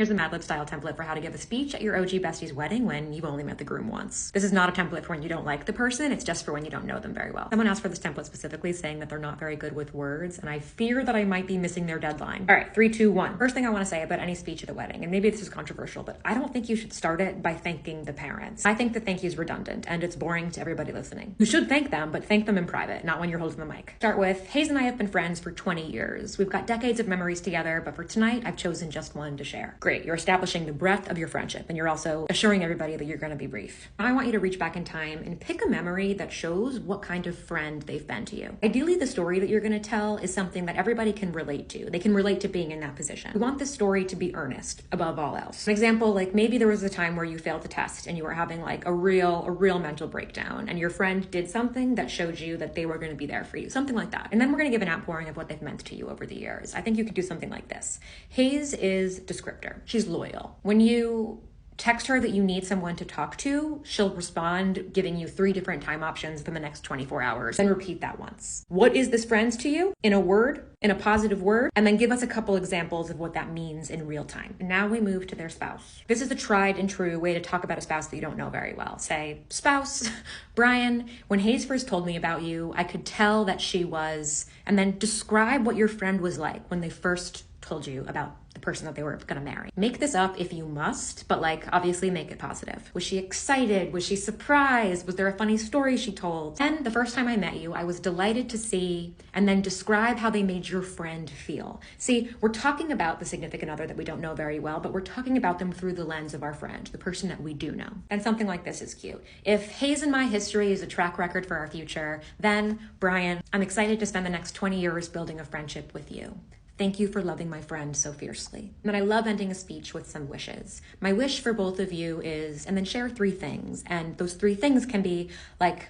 Here's a Mad Lib style template for how to give a speech at your OG bestie's wedding when you've only met the groom once. This is not a template for when you don't like the person, it's just for when you don't know them very well. Someone asked for this template specifically, saying that they're not very good with words, and I fear that I might be missing their deadline. All right, 3, 2, 1. First thing I want to say about any speech at a wedding, and maybe this is controversial, but I don't think you should start it by thanking the parents. I think the thank you is redundant, and it's boring to everybody listening. You should thank them, but thank them in private, not when you're holding the mic. Start with, Hayes and I have been friends for 20 years. We've got decades of memories together, but for tonight, I've chosen just one to share. Great, you're establishing the breadth of your friendship, and you're also assuring everybody that you're going to be brief. Now I want you to reach back in time and pick a memory that shows what kind of friend they've been to you. Ideally, the story that you're going to tell is something that everybody can relate to. They can relate to being in that position. We want this story to be earnest above all else. An example, like maybe there was a time where you failed the test and you were having like a real mental breakdown, and your friend did something that showed you that they were going to be there for you, something like that. And then we're going to give an outpouring of what they've meant to you over the years. I think you could do something like this. Hayes is descriptor. She's loyal. When you text her that you need someone to talk to, she'll respond giving you 3 different time options for the next 24 hours. Then repeat that once. What is this friend to you? In a word, in a positive word, and then give us a couple examples of what that means in real time. And now we move to their spouse. This is a tried and true way to talk about a spouse that you don't know very well. Say, spouse, Brian, when Hayes first told me about you, I could tell that she was, and then describe what your friend was like when they first told you about the person that they were gonna marry. Make this up if you must, but like obviously make it positive. Was she excited? Was she surprised? Was there a funny story she told? And the first time I met you, I was delighted to see, and then describe how they made your friend feel. See, we're talking about the significant other that we don't know very well, but we're talking about them through the lens of our friend, the person that we do know. And something like this is cute. If Hayes and my history is a track record for our future, then Brian, I'm excited to spend the next 20 years building a friendship with you. Thank you for loving my friend so fiercely. And I love ending a speech with some wishes. My wish for both of you is, and then share 3 things. And those 3 things can be like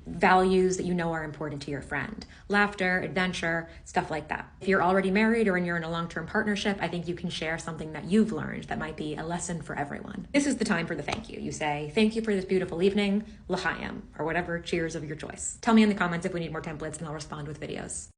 values that you know are important to your friend. Laughter, adventure, stuff like that. If you're already married or you're in a long-term partnership, I think you can share something that you've learned that might be a lesson for everyone. This is the time for the thank you. You say, thank you for this beautiful evening, l'chaim, or whatever cheers of your choice. Tell me in the comments if we need more templates and I'll respond with videos.